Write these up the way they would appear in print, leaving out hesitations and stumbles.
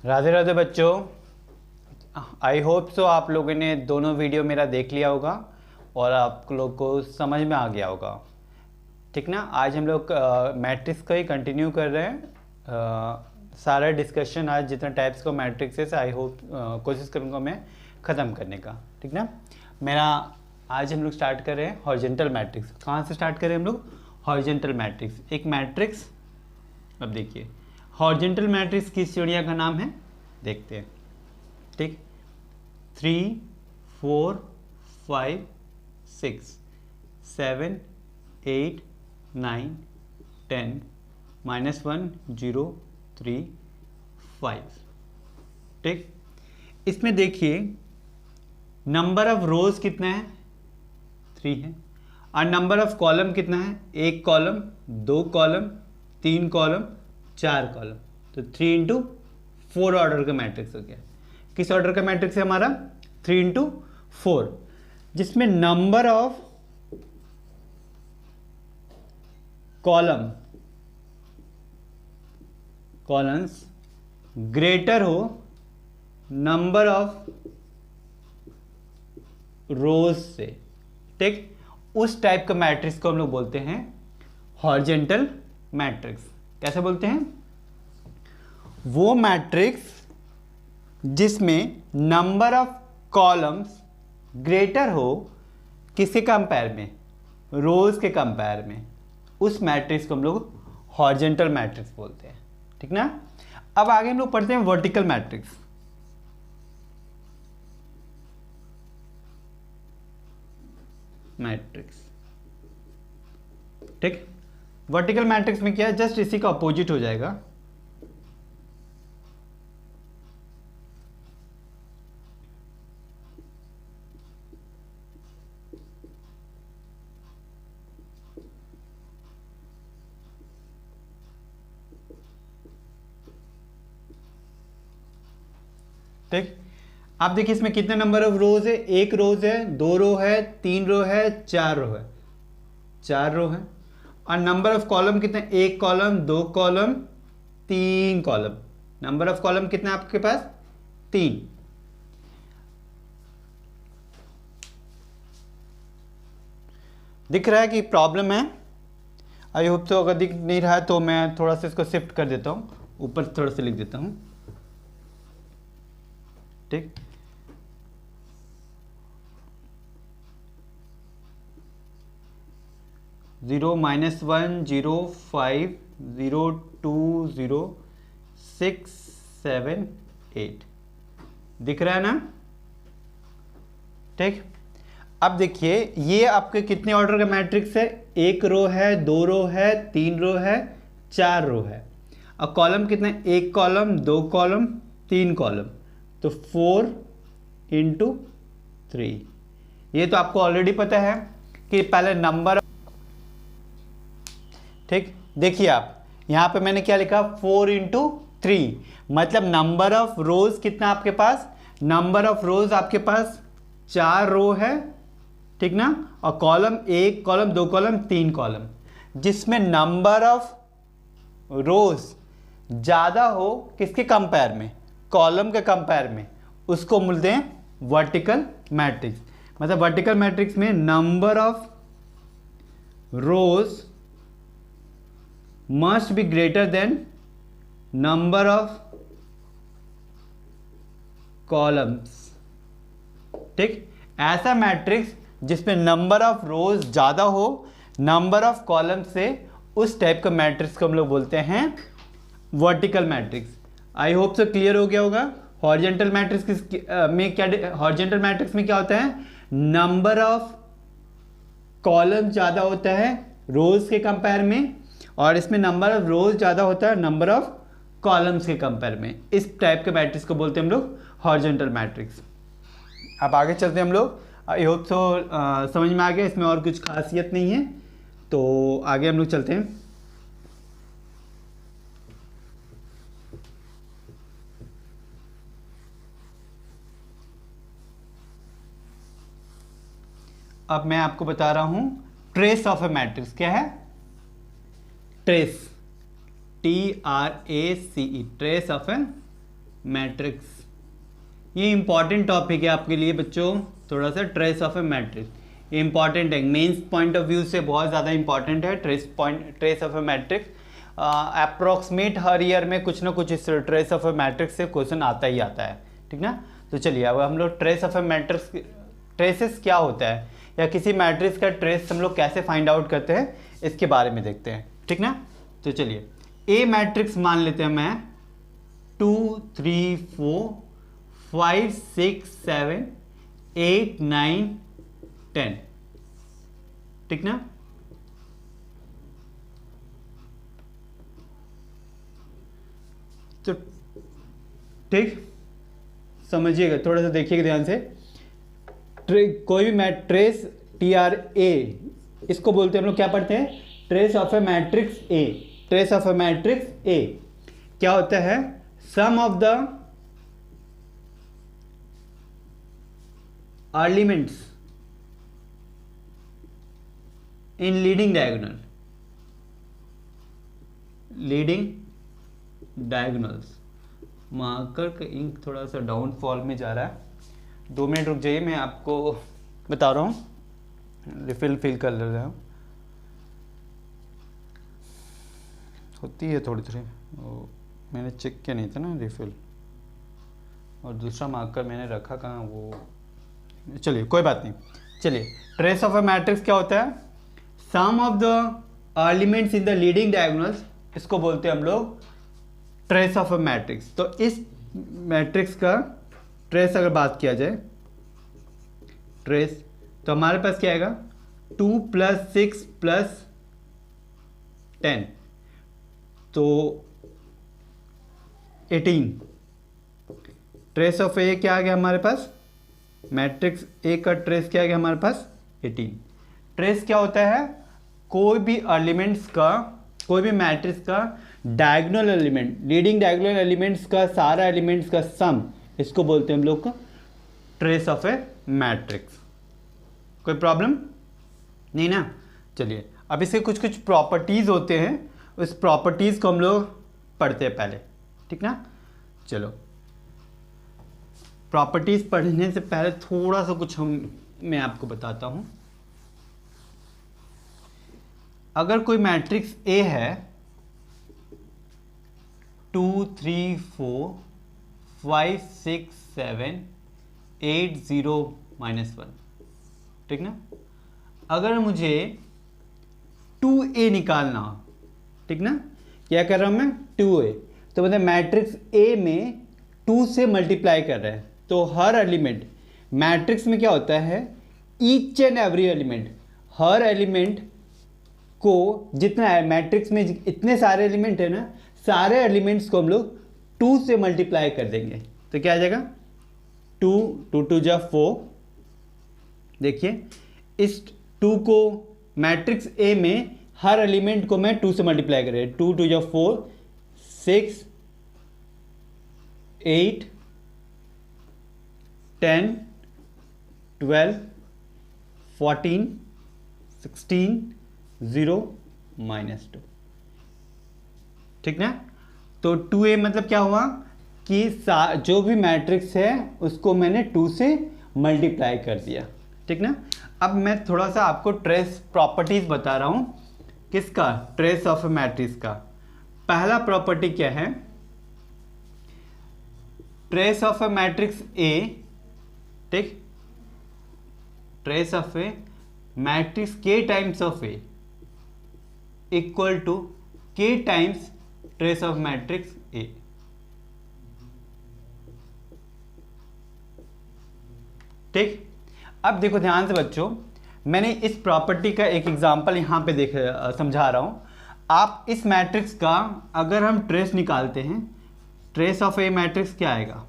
राधे राधे बच्चों। I hope so आप लोगों ने दोनों वीडियो मेरा देख लिया होगा और आप लोग को समझ में आ गया होगा। ठीक ना। आज हम लोग मैट्रिक्स का ही कंटिन्यू कर रहे हैं। सारा डिस्कशन आज जितना टाइप्स का मैट्रिक्स है आई होप कोशिश करूँगा मैं ख़त्म करने का। ठीक ना। मेरा आज हम लोग स्टार्ट कर रहे हैं हॉरिजॉन्टल मैट्रिक्स। कहाँ से स्टार्ट करें हम लोग? Horizontal matrix. एक मैट्रिक्स, अब देखिए हॉरिजॉन्टल मैट्रिक्स किस श्रेणी का नाम है देखते हैं। ठीक, 3 4 5 6 7 8 9 10 -1 0 3 5। ठीक, इसमें देखिए नंबर ऑफ रोज कितना है? 3 है। और नंबर ऑफ कॉलम कितना है? 1 कॉलम, 2 कॉलम, 3 कॉलम, 4 कॉलम। तो 3 इंटू 4 ऑर्डर का मैट्रिक्स हो गया। किस ऑर्डर का मैट्रिक्स है हमारा? 3 इंटू 4, जिसमें नंबर ऑफ कॉलम्स ग्रेटर हो नंबर ऑफ रोज से। ठीक, उस टाइप का मैट्रिक्स को हम लोग बोलते हैं हॉरिजॉन्टल मैट्रिक्स। कैसे बोलते हैं? वो मैट्रिक्स जिसमें नंबर ऑफ कॉलम्स ग्रेटर हो किसके कंपेयर में? रोज के कंपेयर में। उस मैट्रिक्स को हम लोग हॉरिजॉन्टल मैट्रिक्स बोलते हैं। ठीक ना। अब आगे हम लोग पढ़ते हैं वर्टिकल मैट्रिक्स। ठीक, वर्टिकल मैट्रिक्स में क्या है? जस्ट इसी का अपोजिट हो जाएगा। ठीक, आप देखिए इसमें कितने नंबर ऑफ रोज है? 1 रोज है, 2 रो है, 3 रो है, 4 रो है। 4 रो है। और नंबर ऑफ कॉलम कितने? 1 column, 2 column, 3 column. Number of column कितने आपके पास? 3। दिख रहा है कि प्रॉब्लम है? आई होप तो। अगर दिख नहीं रहा है तो मैं थोड़ा सा इसको शिफ्ट कर देता हूँ, ऊपर थोड़ा सा लिख देता हूँ। ठीक, जीरो -1 0 5 0 2 0 6 7 8 दिख रहा है ना? ठीक, अब देखिए ये आपके कितने ऑर्डर का मैट्रिक्स है? 1 रो है, 2 रो है, 3 रो है, 4 रो है। अब कॉलम कितने? 1 कॉलम, 2 कॉलम, 3 कॉलम। तो 4 इंटू 3। ये तो आपको ऑलरेडी पता है कि पहले नंबर। ठीक, देखिए आप यहां पे मैंने क्या लिखा? 4 इंटू 3, मतलब नंबर ऑफ रोज कितना आपके पास? नंबर ऑफ रोज आपके पास 4 रो है। ठीक ना। और कॉलम 1 कॉलम, 2 कॉलम, 3 कॉलम, जिसमें नंबर ऑफ रोज ज्यादा हो किसके कंपेयर में? कॉलम के कंपेयर में। उसको बोलते हैं वर्टिकल मैट्रिक्स। मतलब वर्टिकल मैट्रिक्स में number of rose must be greater than number of columns. ठीक, ऐसा मैट्रिक्स जिसमें नंबर ऑफ रोज ज्यादा हो नंबर ऑफ कॉलम से, उस टाइप का मैट्रिक्स को हम लोग बोलते हैं vertical matrix. I hope so clear हो गया होगा। हॉरिजॉन्टल मैट्रिक्स में क्या? हॉरिजॉन्टल मैट्रिक्स में क्या होता है? नंबर ऑफ कॉलम ज्यादा होता है रोज के कंपेयर में, और इसमें नंबर ऑफ रोज ज्यादा होता है नंबर ऑफ कॉलम्स के कंपेयर में। इस टाइप के मैट्रिक्स को बोलते हैं हम लोग हॉरिजॉन्टल मैट्रिक्स। अब आगे चलते हैं हम लोग। आई होप सो समझ में आ गया। इसमें और कुछ खासियत नहीं है, तो आगे हम लोग चलते हैं। अब मैं आपको बता रहा हूं ट्रेस ऑफ ए मैट्रिक्स। क्या है? Trace, TRACE, trace of A matrix, ये इंपॉर्टेंट टॉपिक है आपके लिए बच्चों, थोड़ा सा ट्रेस ऑफ ए मैट्रिक्स, ये इंपॉर्टेंट है, मेंस पॉइंट ऑफ व्यू से बहुत ज़्यादा इंपॉर्टेंट है trace of A matrix. Approximate her year में कुछ ना कुछ इस ट्रेस ऑफ ए मैट्रिक्स से क्वेश्चन आता ही आता है, ठीक ना। तो चलिए अब हम लोग trace of A matrix, traces क्या होता है या किसी मैट्रिक्स का ट्रेस हम लोग कैसे फाइंड आउट करते हैं इसके बारे में देखते हैं, ठीक ना। तो चलिए ए मैट्रिक्स मान लेते हैं मैं 2 3 4 5 6 7 8 9 10, ठीक ना। तो ठीक समझिएगा, थोड़ा सा देखिएगा ध्यान से। कोई भी ट्रेस TRA, इसको बोलते हैं हम लोग, क्या पढ़ते हैं, trace of A matrix A. Trace of A matrix A क्या होता है, sum of the elements in leading diagonal, leading diagonals. Marker का इंक थोड़ा सा डाउनफॉल में जा रहा है, 2 मिनट रुक जाइए, मैं आपको बता रहा हूँ, रिफिल फिल कर ले रहा हूँ, होती है थोड़ी थोड़ी, मैंने चेक किया नहीं था ना रिफिल, और दूसरा मार्कर मैंने रखा कहाँ, वो चलिए कोई बात नहीं। चलिए ट्रेस ऑफ ए मैट्रिक्स क्या होता है, sum of the elements in the leading diagonals, इसको बोलते हैं हम लोग ट्रेस ऑफ ए मैट्रिक्स। तो इस मैट्रिक्स का ट्रेस अगर बात किया जाए, ट्रेस, तो हमारे पास क्या आएगा, 2 + 6 + 10, तो 18। ट्रेस ऑफ ए क्या आ गया हमारे पास, मैट्रिक्स ए का ट्रेस क्या आ गया हमारे पास, 18। ट्रेस क्या होता है, कोई भी एलिमेंट्स का, कोई भी मैट्रिक्स का diagonal element, leading diagonal elements का सारा एलिमेंट्स का सम, इसको बोलते हैं हम लोग का ट्रेस ऑफ ए मैट्रिक्स। कोई प्रॉब्लम नहीं ना। चलिए अब इसके कुछ कुछ प्रॉपर्टीज होते हैं, उस प्रॉपर्टीज को हम लोग पढ़ते हैं पहले, ठीक ना। चलो प्रॉपर्टीज पढ़ने से पहले थोड़ा सा कुछ मैं आपको बताता हूं। अगर कोई मैट्रिक्स ए है 2 3 4 5 6 7 8 0 -1, ठीक ना। अगर मुझे 2A निकालना हो, ठीक ना, क्या कर रहा हूं मैं, 2A, तो मतलब मैट्रिक्स ए में 2 से मल्टीप्लाई कर रहे हैं, तो हर एलिमेंट मैट्रिक्स में क्या होता है, each and every element, her element को, जितना है मैट्रिक्स में इतने सारे एलिमेंट है ना, सारे एलिमेंट्स को हम लोग 2 से मल्टीप्लाई कर देंगे, तो क्या आ जाएगा, 2 2 2 जा 4। देखिए इस 2 को मैट्रिक्स ए में हर एलिमेंट को मैं 2 से मल्टीप्लाई कर रहा हूं, 2 2 जा 4 6 8 10 12 14 16 0 -2, ठीक ना। तो 2A मतलब क्या हुआ कि जो भी मैट्रिक्स है उसको मैंने 2 से मल्टीप्लाई कर दिया, ठीक ना। अब मैं थोड़ा सा आपको ट्रेस प्रॉपर्टीज बता रहा हूं, किसका, ट्रेस ऑफ ए मैट्रिक्स का। पहला प्रॉपर्टी क्या है, trace of A matrix A, ठीक, trace of A matrix K times of A equal to K times trace of matrix A. ठीक, अब देखो ध्यान से बच्चों, मैंने इस प्रॉपर्टी का एक एग्जांपल यहां पे समझा रहा हूं। आप इस मैट्रिक्स का अगर हम ट्रेस निकालते हैं, ट्रेस ऑफ ए मैट्रिक्स क्या आएगा,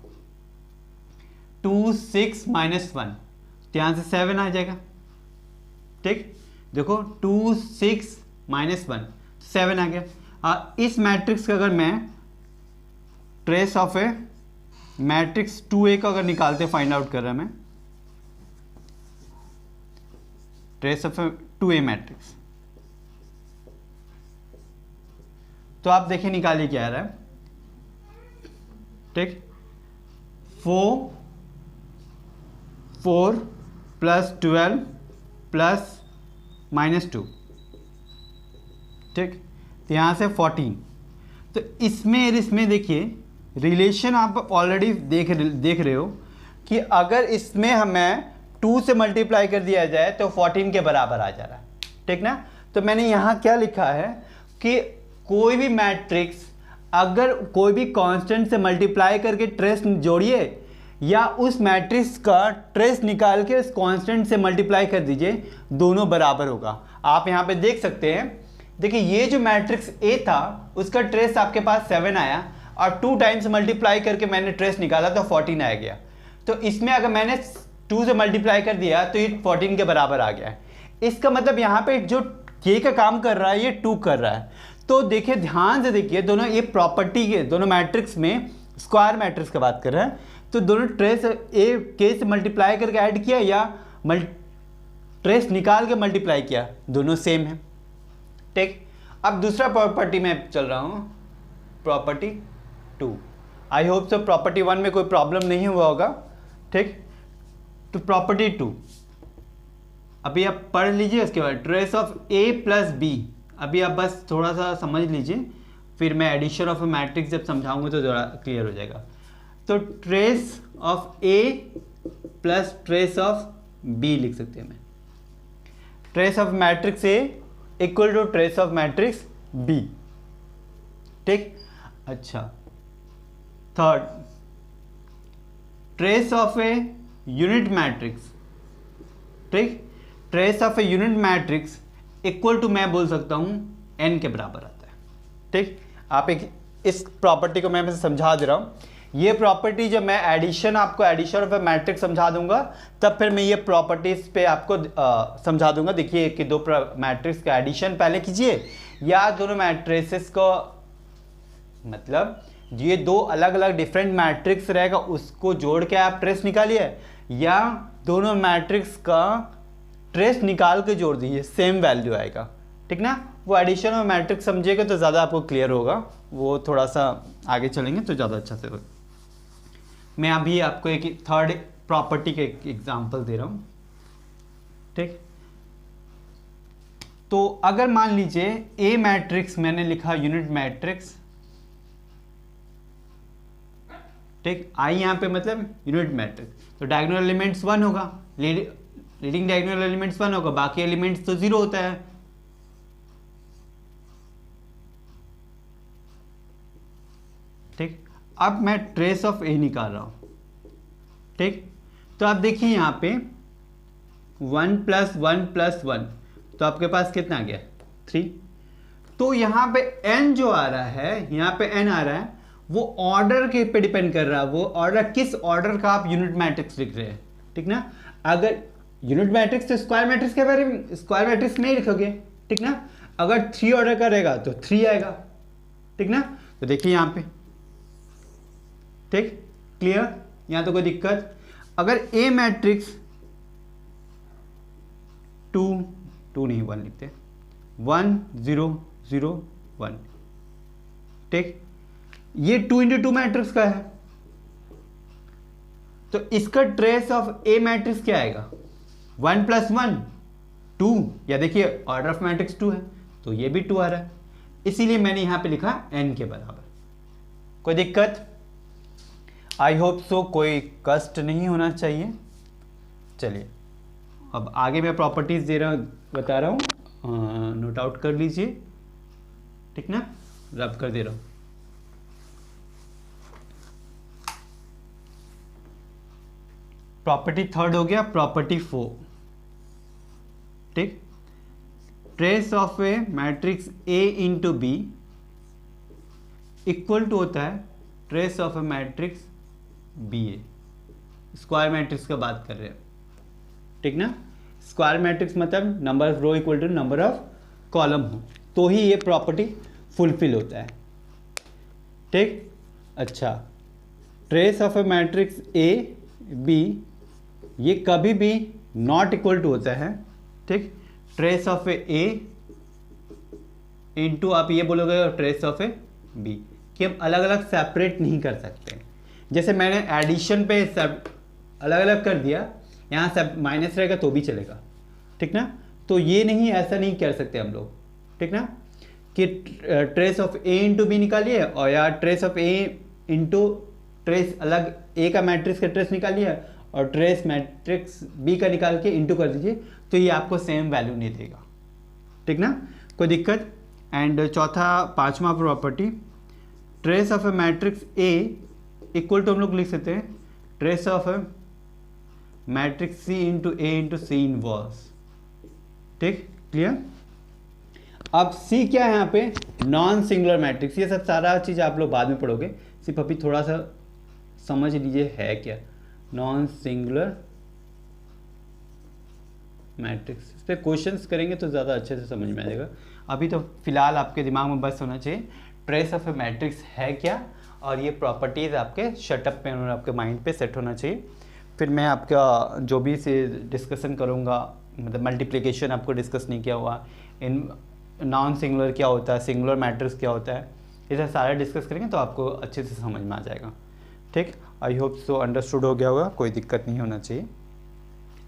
2 6 -1, तो यहां से 7 आ जाएगा। ठीक, देखो 2 6 -1 7 आ गया। इस मैट्रिक्स का अगर मैं trace of A matrix 2A का अगर निकालते फाइंड आउट कर रहा मैं, ट्रेस ऑफ 2A मैट्रिक्स, तो आप देखिए निकालिए क्या आ रहा है। ठीक, 4 प्लस 12 प्लस -2, ठीक। तो यहाँ से 14। तो इसमें देखिए रिलेशन आप ऑलरेडी देख रहे हो कि अगर इसमें हमें 2 से मल्टीप्लाई कर दिया जाए तो 14 के बराबर आ जा रहा है, ठीक ना। तो मैंने यहाँ क्या लिखा है कि कोई भी मैट्रिक्स अगर कोई भी कांस्टेंट से मल्टीप्लाई करके ट्रेस जोड़िए या उस मैट्रिक्स का ट्रेस निकाल के उस कांस्टेंट से मल्टीप्लाई कर दीजिए, दोनों बराबर होगा। आप यहाँ पे देख सकते हैं, देखिए ये जो मैट्रिक्स ए था उसका ट्रेस आपके पास 7 आया और 2 टाइम्स मल्टीप्लाई करके मैंने ट्रेस निकाला तो 14 आ गया। तो इसमें अगर मैंने 2 से मल्टीप्लाई कर दिया तो ये 14 के बराबर आ गया है। इसका मतलब यहाँ पे जो के का काम कर रहा है ये 2 कर रहा है। तो देखिए ध्यान से देखिए, दोनों ये प्रॉपर्टी के दोनों मैट्रिक्स में स्क्वायर मैट्रिक्स का बात कर रहे हैं, तो दोनों ट्रेस ए के से मल्टीप्लाई करके ऐड किया या ट्रेस निकाल के मल्टीप्लाई किया, दोनों सेम है, ठीक। अब दूसरा प्रॉपर्टी में चल रहा हूँ, property 2। I hope so property 1 में कोई प्रॉब्लम नहीं हुआ होगा, ठीक। तो प्रॉपर्टी 2 अभी आप पढ़ लीजिए, उसके बाद trace of A plus B, अभी आप बस थोड़ा सा समझ लीजिए, फिर मैं एडिशन ऑफ ए मैट्रिक्स जब समझाऊंगा तो थोड़ा क्लियर हो जाएगा। तो trace of A plus trace of B लिख सकते हैं, मैं trace of matrix A equal to trace of matrix B, ठीक। अच्छा, third trace of a unit matrix, ठीक। Trace of a unit matrix equal to मैं बोल सकता हूं n के बराबर आता है, ठीक। आप एक इस प्रॉपर्टी को मैं समझा दे रहा हूं। ये प्रॉपर्टी जब मैं आपको एडिशन ऑफ ए मैट्रिक्स समझा दूंगा तब फिर मैं ये प्रॉपर्टीज पे आपको समझा दूंगा। देखिए कि 2 मैट्रिक्स का एडिशन पहले कीजिए या दोनों मैट्रिसेस को, मतलब ये 2 अलग अलग डिफरेंट मैट्रिक्स रहेगा उसको जोड़ के आप ट्रेस निकालिए या दोनों मैट्रिक्स का ट्रेस निकाल के जोड़ दीजिए, सेम वैल्यू आएगा, ठीक ना। वो एडिशन और मैट्रिक्स समझिएगा तो ज़्यादा आपको क्लियर होगा, वो थोड़ा सा आगे चलेंगे तो ज़्यादा अच्छा से होगा। मैं अभी आपको एक थर्ड प्रॉपर्टी के एग्जांपल दे रहा हूँ, ठीक। तो अगर मान लीजिए ए मैट्रिक्स मैंने लिखा यूनिट मैट्रिक्स, ठीक। आई यहाँ पे मतलब यूनिट मैट्रिक्स, तो डायगोनल एलिमेंट्स 1 होगा, लीडिंग डायगोनल एलिमेंट्स 1 होगा, बाकी एलिमेंट्स तो 0 होता है, ठीक। अब मैं ट्रेस ऑफ ए निकाल रहा हूं, ठीक। तो आप देखिए यहाँ पे 1 + 1 + 1, तो आपके पास कितना आ गया 3। तो यहाँ पे n जो आ रहा है, यहाँ पे n आ रहा है, वो ऑर्डर के पे डिपेंड कर रहा है, वो ऑर्डर किस ऑर्डर का आप यूनिट मैट्रिक्स लिख रहे हैं, ठीक ना। अगर यूनिट मैट्रिक्स तो स्क्वायर मैट्रिक्स के बारे में स्क्वायर मैट्रिक्स नहीं लिखोगे, ठीक ना। अगर 3 ऑर्डर का रहेगा तो 3 आएगा, ठीक ना। तो देखिए यहाँ पे, ठीक, क्लियर, यहाँ तो कोई दिक्कत। अगर ए मैट्रिक्स 2 नहीं 1 लिखते, 1 0 0 1, ठीक। ये 2 × 2 मैट्रिक्स का है, तो इसका ट्रेस ऑफ ए मैट्रिक्स क्या आएगा 1 + 1 2, या देखिए ऑर्डर ऑफ मैट्रिक्स 2 है तो ये भी 2 आ रहा है, इसीलिए मैंने यहां पे लिखा n के बराबर। कोई दिक्कत? आई होप सो, कोई कष्ट नहीं होना चाहिए। चलिए अब आगे मैं प्रॉपर्टीज बता रहा हूँ, नोट आउट कर लीजिए, ठीक ना, रब कर दे रहा हूँ। प्रॉपर्टी थर्ड हो गया, प्रॉपर्टी 4, ठीक। Trace of A matrix A × B equal to होता है trace of A matrix BA। Square matrix का बात कर रहे हैं, ठीक ना। स्क्वायर मैट्रिक्स मतलब number of row equal to number of column हो तो ही ये प्रॉपर्टी फुलफिल होता है, ठीक। अच्छा, trace of A matrix A B ये कभी भी नॉट इक्वल टू होता है, ठीक। ट्रेस ऑफ ए इंटू आप ये बोलोगे ट्रेस ऑफ ए बी, कि हम अलग अलग सेपरेट नहीं कर सकते, जैसे मैंने एडिशन पे सब अलग अलग कर दिया, यहाँ सब माइनस रहेगा तो भी चलेगा, ठीक ना। तो ये नहीं, ऐसा नहीं कर सकते हम लोग, ठीक ना, कि trace of A into B निकालिए और या trace of A into trace अलग ए का मैट्रिक्स का ट्रेस निकालिए और ट्रेस मैट्रिक्स बी का निकाल के इंटू कर दीजिए, तो ये आपको सेम वैल्यू नहीं देगा, ठीक ना, कोई दिक्कत। एंड चौथा पांचवा property, trace of A matrix A equal to हम लोग लिख सकते हैं trace of A matrix C into A into C inverse, ठीक, क्लियर। अब सी क्या है यहाँ पे, नॉन सिंगुलर मैट्रिक्स। ये सब सारा चीज़ आप लोग बाद में पढ़ोगे, सिर्फ अभी थोड़ा सा समझ लीजिए है क्या नॉन सिंगुलर मैट्रिक्स। इस पर क्वेश्चंस करेंगे तो ज़्यादा अच्छे से समझ में आ जाएगा। अभी तो फिलहाल आपके दिमाग में बस होना चाहिए ट्रेस ऑफ ए मैट्रिक्स है क्या, और ये प्रॉपर्टीज़ आपके शटअप पे और आपके माइंड पे सेट होना चाहिए। फिर मैं आपका जो भी से डिस्कशन करूँगा, मतलब मल्टीप्लिकेशन आपको डिस्कस नहीं किया हुआ, इन नॉन सिंगुलर क्या होता है, सिंगुलर मैट्रिक्स क्या होता है, ये सब सारा डिस्कस करेंगे तो आपको अच्छे से समझ में आ जाएगा, ठीक। आई होप सो अंडरस्टूड हो गया होगा, कोई दिक्कत नहीं होना चाहिए।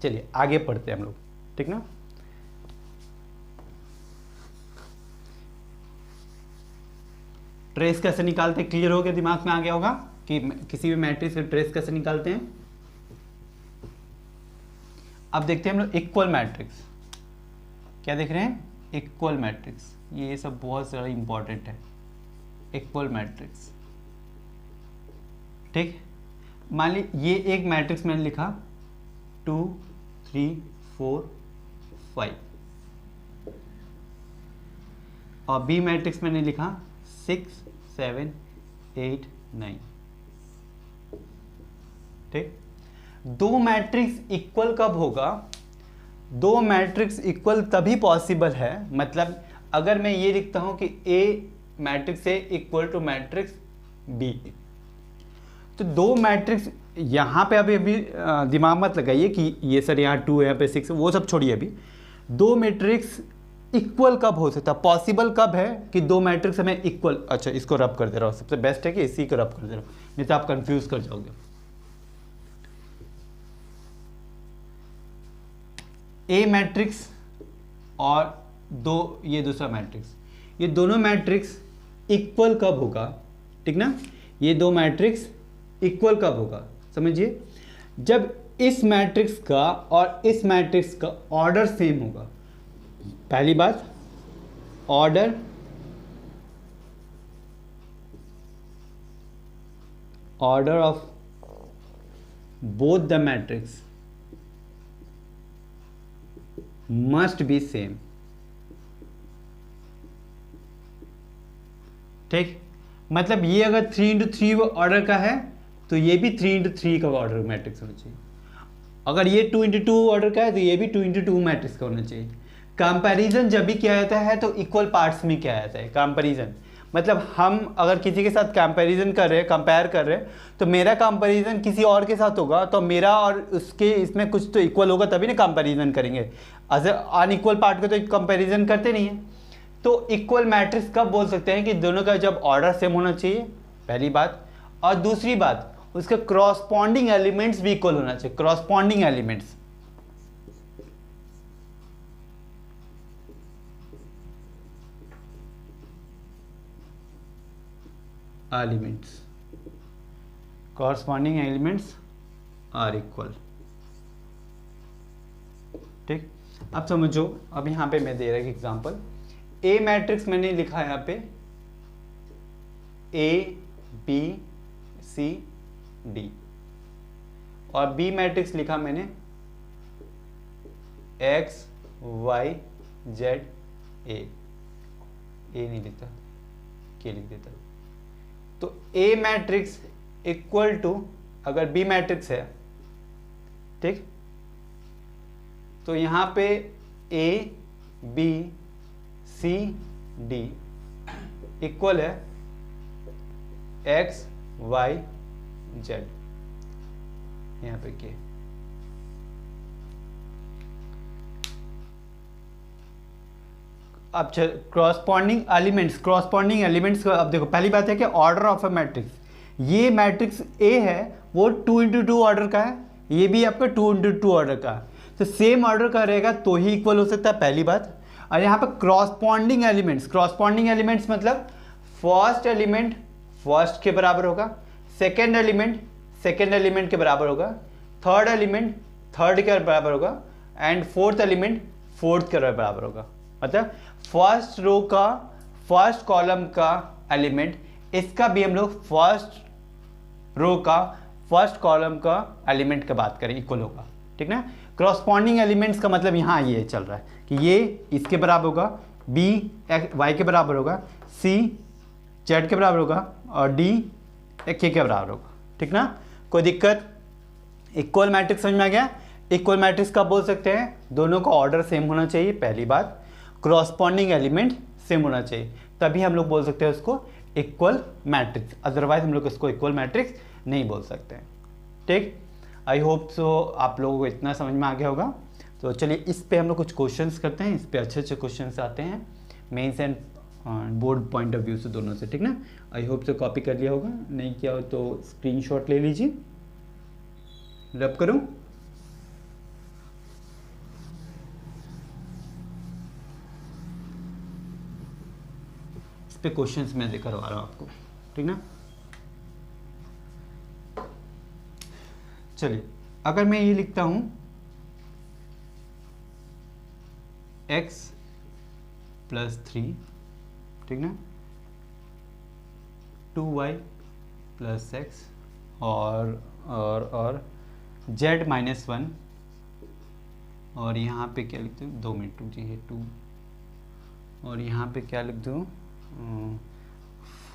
चलिए आगे पढ़ते हैं हम लोग, ठीक ना। ट्रेस कैसे निकालते हैं, क्लियर हो गया, दिमाग में आ गया होगा कि किसी भी मैट्रिक्स का ट्रेस कैसे निकालते हैं। अब देखते हैं हम लोग इक्वल मैट्रिक्स। क्या देख रहे हैं, इक्वल मैट्रिक्स, ये सब बहुत सारा इंपॉर्टेंट है। इक्वल मैट्रिक्स, ठीक, मान ली ये एक मैट्रिक्स मैंने लिखा 2 3 4 5 और बी मैट्रिक्स मैंने लिखा 6 7 8 9, ठीक। दो मैट्रिक्स इक्वल कब होगा, दो मैट्रिक्स इक्वल तभी पॉसिबल है, मतलब अगर मैं ये लिखता हूं कि A matrix A equal to matrix B, तो दो मैट्रिक्स यहाँ पे अभी दिमाग मत लगाइए कि ये सर यहाँ 2 है यहाँ पे 6, वो सब छोड़िए। अभी दो मैट्रिक्स इक्वल कब हो सकता है, पॉसिबल कब है कि दो मैट्रिक्स हमें इक्वल। अच्छा, इसको रब कर दे रहा हूँ, सबसे बेस्ट है कि इसी को रब कर दे रहा हूँ, नहीं तो आप कंफ्यूज कर जाओगे। ए मैट्रिक्स और दो ये दूसरा मैट्रिक्स, ये दोनों मैट्रिक्स इक्वल कब होगा, ठीक ना। ये दो मैट्रिक्स इक्वल कब होगा, समझिए, जब इस मैट्रिक्स का और इस मैट्रिक्स का ऑर्डर सेम होगा। पहली बात, order of both the matrix must be same, ठीक। मतलब ये अगर 3x3 ऑर्डर का है तो ये भी 3x3 का ऑर्डर मैट्रिक्स होना चाहिए। अगर ये 2x2 ऑर्डर का है तो ये भी 2x2 मैट्रिक्स का होना चाहिए। कंपैरिजन जब भी किया जाता है तो इक्वल पार्ट्स में किया जाता है कंपैरिजन, मतलब हम अगर किसी के साथ कंपैरिजन कर रहे हैं, कंपेयर कर रहे हैं, तो मेरा कंपैरिजन किसी और के साथ होगा तो मेरा और उसके इसमें कुछ तो इक्वल होगा तभी ना कंपैरिजन करेंगे। अनइक्वल पार्ट को तो कंपैरिजन करते नहीं है। तो इक्वल मैट्रिक्स कब बोल सकते हैं कि दोनों का जब ऑर्डर सेम होना चाहिए, पहली बात, और दूसरी बात उसके क्रॉसपॉन्डिंग एलिमेंट्स भी इक्वल होना चाहिए। Corresponding elements, corresponding elements are equal, ठीक। अब समझो, अब यहाँ पे मैं दे रहा हूँ एग्जांपल। ए मैट्रिक्स मैंने लिखा है यहाँ पे ए बी सी डी, और बी मैट्रिक्स लिखा मैंने एक्स वाई जेड ए नहीं लिखता, के लिख देता। तो ए मैट्रिक्स इक्वल टू, अगर बी मैट्रिक्स है, ठीक, तो यहां पे A B C D equal है एक्स वाई जेड, यहां पे के। अब क्रॉसपॉन्डिंग एलिमेंट्स को अब देखो, पहली बात है कि ऑर्डर ऑफ अ मैट्रिक्स, ये मैट्रिक्स ए है वो 2x2 ऑर्डर का है, ये भी आपका 2x2 ऑर्डर का है, तो सेम ऑर्डर का रहेगा तो ही इक्वल हो सकता है, पहली बात। और यहाँ पर क्रॉसपॉन्डिंग एलिमेंट्स मतलब फर्स्ट एलिमेंट फर्स्ट के बराबर होगा, सेकेंड एलिमेंट के बराबर होगा, थर्ड एलिमेंट थर्ड के बराबर होगा, एंड फोर्थ एलिमेंट फोर्थ के बराबर होगा। मतलब फर्स्ट रो का फर्स्ट कॉलम का एलिमेंट, इसका भी हम लोग फर्स्ट रो का फर्स्ट कॉलम का एलिमेंट की बात करें इक्वल होगा, ठीक ना। क्रॉसपॉन्डिंग एलिमेंट्स का मतलब यहाँ ये चल रहा है कि ये इसके बराबर होगा, बी वाई के बराबर होगा, सी जेड के बराबर होगा, और डी के बराबर होगा, ठीक ना। कोई दिक्कत? इक्वल मैट्रिक्स समझ में आ गया? इक्वल मैट्रिक्स कब बोल सकते हैं? दोनों का ऑर्डर सेम होना चाहिए, पहली बात। क्रॉसपॉन्डिंग एलिमेंट सेम होना चाहिए, तभी हम लोग बोल सकते हैं उसको इक्वल मैट्रिक्स, अदरवाइज हम लोग इसको इक्वल मैट्रिक्स नहीं बोल सकते हैं, ठीक। आई होप सो आप लोगों को इतना समझ में आ गया होगा। तो चलिए इस पे हम लोग कुछ क्वेश्चंस करते हैं, इस पे अच्छे अच्छे क्वेश्चंस आते हैं mains and board point of view से, दोनों से, ठीक ना। आई होप सो कॉपी कर लिया होगा, नहीं किया हो तो स्क्रीनशॉट ले लीजिए। रब करूं? इस पे क्वेश्चंस मैं करवा रहा हूं आपको, ठीक ना। चलिए अगर मैं ये लिखता हूं x + 3, ठीक ना, 2y + x और z - 1, और यहाँ पे क्या लिख दूँ, 2 मिनट रुकिए, 2, और यहाँ पे क्या लिख दूँ,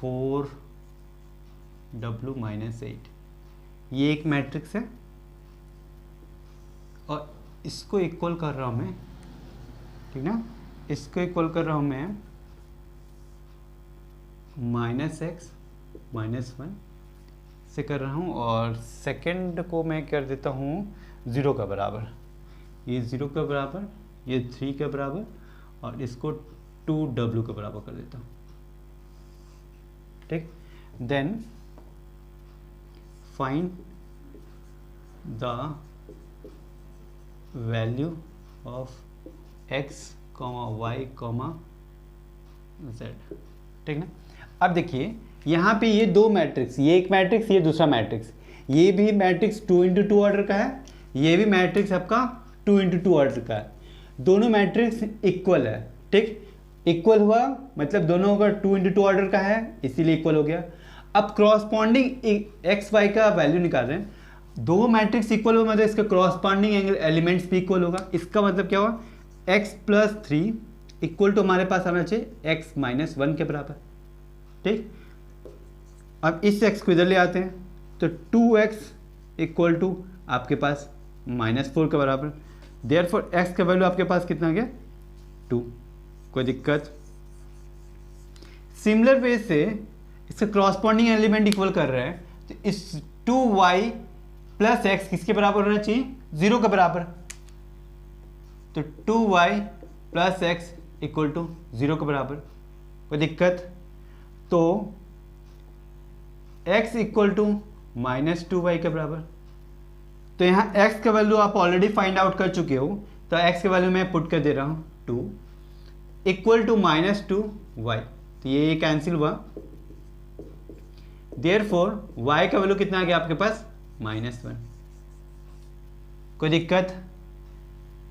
4w - 8। ये एक मैट्रिक्स है और इसको इक्वल कर रहा हूँ मैं, ठीक ना, इसको इक्वल कर रहा हूँ मैं -x - 1 से कर रहा हूँ, और सेकंड को मैं कर देता हूँ 0 का बराबर, ये 0 का बराबर, ये 3 के बराबर, और इसको 2w के बराबर कर देता हूँ, ठीक। Then find the value of x, y, z, ठीक ना। अब देखिए यहाँ पे ये दो मैट्रिक्स, ये एक मैट्रिक्स, ये दूसरा मैट्रिक्स, ये भी मैट्रिक्स 2x2 ऑर्डर का है, ये भी मैट्रिक्स आपका 2x2 ऑर्डर का है, दोनों मैट्रिक्स इक्वल है, ठीक। इक्वल हुआ मतलब दोनों का 2x2 ऑर्डर का है, इसीलिए इक्वल हो गया। अब क्रॉसपॉन्डिंग एक्स वाई का वैल्यू निकाल रहे हैं, दो मैट्रिक्स इक्वल हो मतलब इसका क्रॉसपॉन्डिंग एलिमेंट्स भी इक्वल होगा। इसका मतलब क्या हुआ, x + 3 इक्वल टू हमारे पास आना चाहिए x - 1 के बराबर, ठीक। अब इस x को इधर ले आते हैं तो 2x इक्वल टू आपके पास -4 के बराबर, देयरफॉर x का वैल्यू आपके पास कितना गया, 2। कोई दिक्कत? सिमिलर वे से इसका क्रॉसपॉन्डिंग एलिमेंट इक्वल कर रहे हैं, तो इस 2y + x किसके बराबर होना चाहिए, 0 के बराबर, तो 2y + x = 0 के बराबर। कोई दिक्कत? तो x = -2y के बराबर, तो यहाँ x का वैल्यू आप ऑलरेडी फाइंड आउट कर चुके हो, तो x का वैल्यू मैं पुट कर दे रहा हूँ 2 = -2y, तो ये कैंसिल हुआ, देयरफॉर y का वैल्यू कितना आ गया आपके पास, -1। कोई दिक्कत?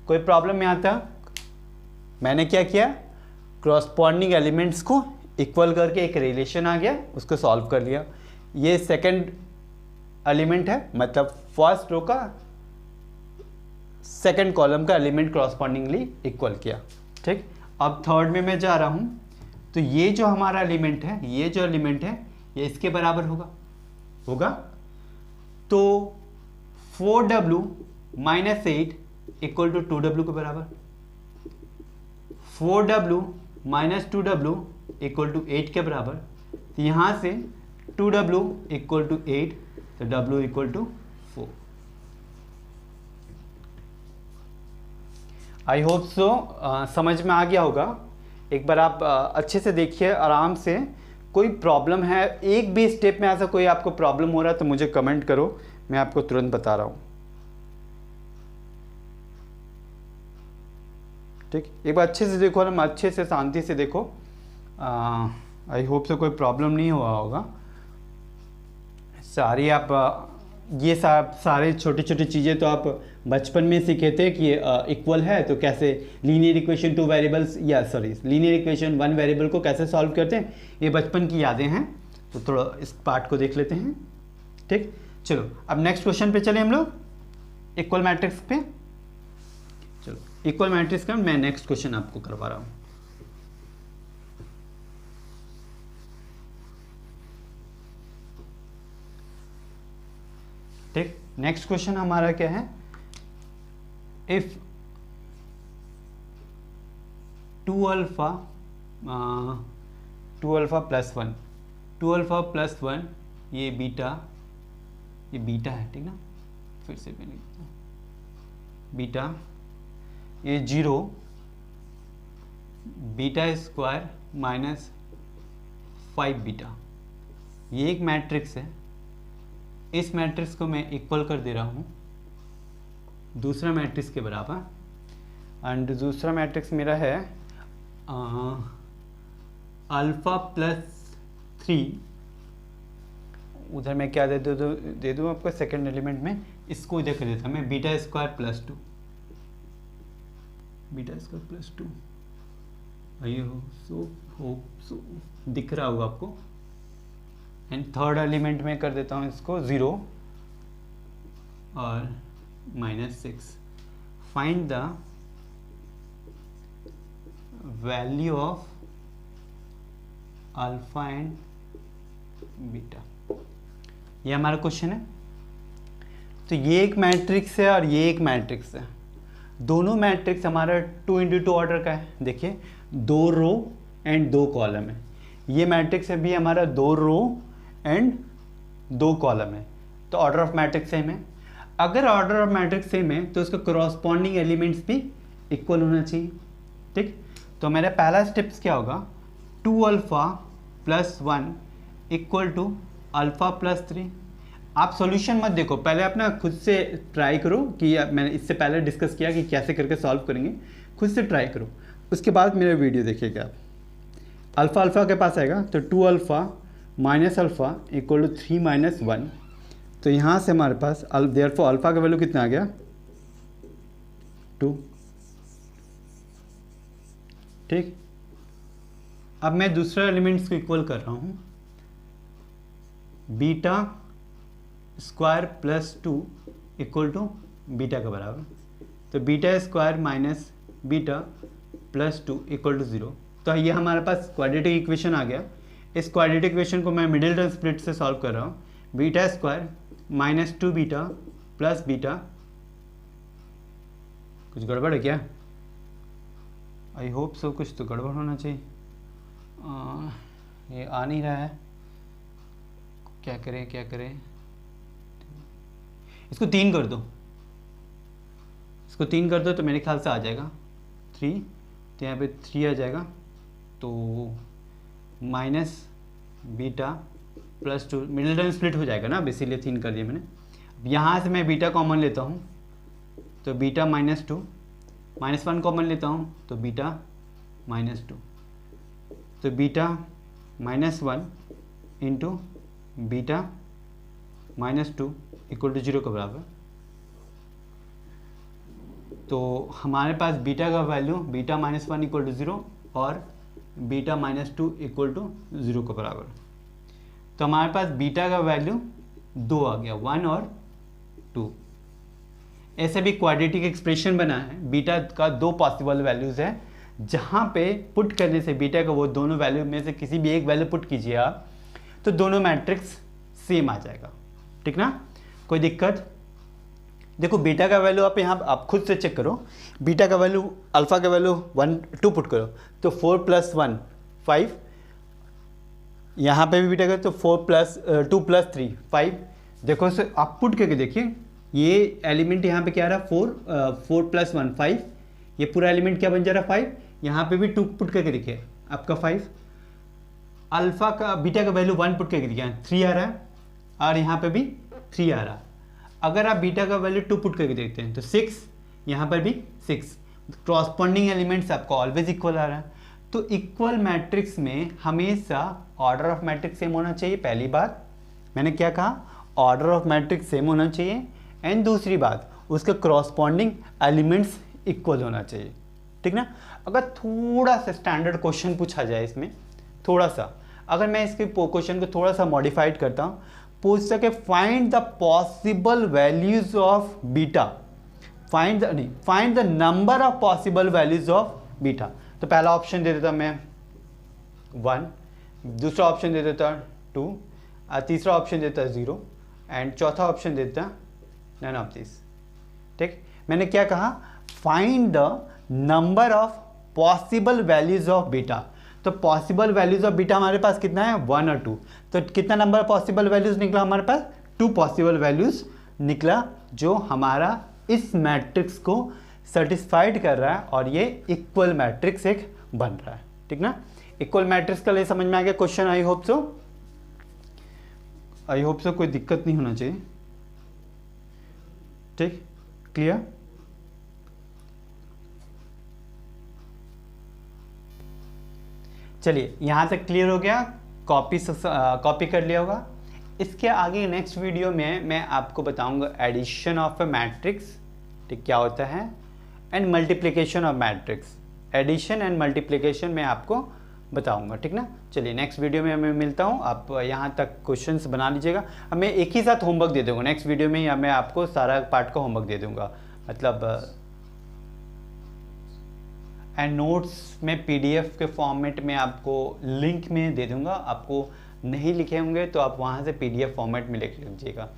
कोई प्रॉब्लम में आता? मैंने क्या किया, क्रॉसपॉन्डिंग एलिमेंट्स को इक्वल करके एक रिलेशन आ गया, उसको सॉल्व कर लिया। ये सेकंड एलिमेंट है, मतलब फर्स्ट रो का सेकंड कॉलम का एलिमेंट क्रॉसपॉन्डिंगली इक्वल किया, ठीक। अब थर्ड में मैं जा रहा हूं, तो ये जो हमारा एलिमेंट है, ये जो एलिमेंट है ये इसके बराबर होगा, तो 4w - 8 = 2w के बराबर, 4w - 2w = 8 के बराबर, तो यहाँ से 2w = 8, तो w = 4। आई होप सो समझ में आ गया होगा। एक बार आप अच्छे से देखिए आराम से, कोई प्रॉब्लम है, एक भी स्टेप में ऐसा कोई आपको प्रॉब्लम हो रहा है तो मुझे कमेंट करो, मैं आपको तुरंत बता रहा हूँ। ठीक, एक बार अच्छे से देखो ना, अच्छे से शांति से देखो। आई होप से कोई प्रॉब्लम नहीं हुआ होगा। सारी आप ये सारे छोटी छोटी चीज़ें तो आप बचपन में सीखे थे कि इक्वल है तो कैसे लीनियर इक्वेशन टू वेरिएबल्स या sorry linear equation one variable को कैसे सॉल्व करते हैं, ये बचपन की यादें हैं। तो थोड़ा इस पार्ट को देख लेते हैं। ठीक, चलो अब नेक्स्ट क्वेश्चन पे चले हम लोग, इक्वल मैट्रिक्स पे। चलो इक्वल मैट्रिक्स का मैं नेक्स्ट क्वेश्चन आपको करवा रहा हूँ। ठीक, नेक्स्ट क्वेश्चन हमारा क्या है, if 2 alpha plus 1, 2 alpha plus 1 ये बीटा है, ठीक ना, फिर से मैं लिखता हूँ बीटा, ये 0 बीटा स्क्वायर माइनस 5 बीटा, ये एक मैट्रिक्स है। इस मैट्रिक्स को मैं इक्वल कर दे रहा हूँ दूसरा मैट्रिक्स के बराबर। एंड दूसरा मैट्रिक्स मेरा है अल्फ़ा प्लस 3, उधर मैं क्या दे दूँ आपको सेकंड एलिमेंट में, इसको इधर कर देता मैं beta square plus 2, beta square plus 2, I hope so दिख रहा होगा आपको। एंड थर्ड एलिमेंट में कर देता हूँ इसको 0 और -6। Find the value of alpha and beta, ये हमारा क्वेश्चन है। तो ये एक मैट्रिक्स है और ये एक मैट्रिक्स है, दोनों मैट्रिक्स हमारा 2 × 2 ऑर्डर का है। देखिए 2 रो एंड 2 कॉलम है, ये मैट्रिक्स है भी हमारा 2 रो एंड 2 कॉलम है, तो ऑर्डर ऑफ मैट्रिक्स सेम है। अगर ऑर्डर ऑफ मैट्रिक्स सेम है तो उसका करॉस्पॉन्डिंग एलिमेंट्स भी इक्वल होना चाहिए। ठीक, तो मेरा पहला स्टेप्स क्या होगा, 2 alpha plus 1 equal to alpha plus 3। आप सॉल्यूशन मत देखो, पहले आप ना खुद से ट्राई करो कि मैंने इससे पहले डिस्कस किया कि कैसे करके सॉल्व करेंगे, खुद से ट्राई करो, उसके बाद मेरा वीडियो देखिएगा आप। अल्फ़ा के पास आएगा तो 2 alpha minus alpha equal to 3 - 1, तो यहाँ से हमारे पास देयरफॉर अल्फ़ा का वैल्यू कितना आ गया 2। ठीक, अब मैं दूसरा एलिमेंट्स को इक्वल कर रहा हूँ, beta square plus 2 equal to beta के बराबर, तो beta square minus beta plus 2 equal to 0। तो ये हमारे पास क्वाड्रेटिक इक्वेशन आ गया। इस क्वाड्रेटिक इक्वेशन को मैं मिडिल टर्म स्प्लिट से सॉल्व कर रहा हूँ, beta square minus 2 beta plus beta, कुछ गड़बड़ है क्या, आई होप सो, कुछ तो गड़बड़ होना चाहिए। ये आ नहीं रहा है, क्या करें, इसको 3 कर दो, इसको 3 कर दो तो मेरे ख्याल से आ जाएगा 3, तो यहाँ पे 3 आ जाएगा, तो minus beta plus 2, middle term split हो जाएगा ना, अब इसीलिए 3 कर दिया मैंने। अब यहाँ से मैं बीटा कॉमन लेता हूँ तो बीटा -2, -1 कॉमन लेता हूँ तो बीटा -2, तो beta -1 into beta -2 equal to 0 के बराबर। तो हमारे पास बीटा का वैल्यू बीटा -1 इक्वल टू 0 और बीटा -2 इक्वल टू 0 के बराबर। तो हमारे पास बीटा का वैल्यू 2 आ गया, 1 और 2। ऐसे भी क्वाड्रेटिक एक्सप्रेशन बना है, बीटा का 2 पॉसिबल वैल्यूज़ है, जहाँ पे पुट करने से बीटा का वो दोनों वैल्यू में से किसी भी एक वैल्यू पुट कीजिए आप, तो दोनों मैट्रिक्स सेम आ जाएगा। ठीक ना, कोई दिक्कत? देखो बीटा का वैल्यू आप यहाँ आप खुद से चेक करो, बीटा का वैल्यू अल्फ़ा का वैल्यू 2 पुट करो तो 4 + 1 5, यहाँ पे भी बीटा का तो 2 + 3 5। देखो से आप पुट करके देखिए, ये एलिमेंट यहाँ पे क्या आ रहा है 4 + 1 5, ये पूरा एलिमेंट क्या बन जा रहा है 5, यहाँ पे भी 2 पुट करके देखिए आपका 5। अल्फा का बीटा का वैल्यू 1 पुट करके दिया, 3 आ रहा है और यहाँ पे भी 3 आ रहा है। अगर आप बीटा का वैल्यू 2 पुट करके देखते हैं तो 6, यहाँ पर भी 6, क्रॉसपॉन्डिंग एलिमेंट्स आपको ऑलवेज इक्वल आ रहा है। तो इक्वल मैट्रिक्स में हमेशा ऑर्डर ऑफ मैट्रिक्स सेम होना चाहिए। पहली बात मैंने क्या कहा, ऑर्डर ऑफ मैट्रिक्स सेम होना चाहिए। एंड दूसरी बात, उसका क्रॉसपॉन्डिंग एलिमेंट्स इक्वल होना चाहिए, ठीक ना। अगर थोड़ा सा स्टैंडर्ड क्वेश्चन पूछा जाए इसमें, थोड़ा सा अगर मैं इसके क्वेश्चन को थोड़ा सा मॉडिफाइड करता हूँ, पूछ सके find the possible values of beta, find the number of possible values of beta. तो पहला ऑप्शन दे देता मैं 1, दूसरा ऑप्शन दे देता 2, तीसरा ऑप्शन देता 0 एंड चौथा ऑप्शन देता नन ऑफ दिस। ठीक, मैंने क्या कहा, find the number of possible values of beta. तो पॉसिबल वैल्यूज ऑफ बीटा हमारे पास कितना है, 1 और 2। तो कितना नंबर पॉसिबल वैल्यूज निकला हमारे पास, 2 पॉसिबल वैल्यूज निकला, जो हमारा इस मैट्रिक्स को सेटिस्फाइड कर रहा है और ये इक्वल मैट्रिक्स एक बन रहा है। ठीक ना, इक्वल मैट्रिक्स का लिए समझ में आ गया क्वेश्चन। आई होप सो कोई दिक्कत नहीं होना चाहिए। ठीक, क्लियर। चलिए यहाँ तक क्लियर हो गया, कॉपी कर लिया होगा। इसके आगे नेक्स्ट वीडियो में मैं आपको बताऊंगा एडिशन ऑफ ए मैट्रिक्स, ठीक क्या होता है, and multiplication of matrix. Addition and multiplication मैं आपको बताऊंगा, ठीक ना। चलिए नेक्स्ट वीडियो में मैं मिलता हूँ। आप यहाँ तक क्वेश्चंस बना लीजिएगा। अब मैं एक ही साथ होमवर्क दे दूँगा नेक्स्ट वीडियो में, या मैं आपको सारा पार्ट का होमवर्क दे दूँगा, मतलब एंड नोट्स में पीडीएफ के फॉर्मेट में आपको लिंक में दे दूँगा। आपको नहीं लिखे होंगे तो आप वहाँ से पीडीएफ फॉर्मेट में लिख लीजिएगा,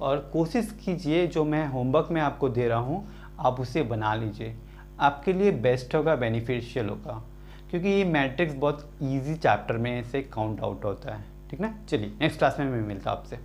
और कोशिश कीजिए जो मैं होमवर्क में आपको दे रहा हूँ आप उसे बना लीजिए, आपके लिए बेस्ट होगा, बेनिफिशियल होगा, क्योंकि ये मैट्रिक्स बहुत इजी चैप्टर में से काउंट आउट होता है। ठीक ना, चलिए नेक्स्ट क्लास में मैं मिलता हूँ आपसे।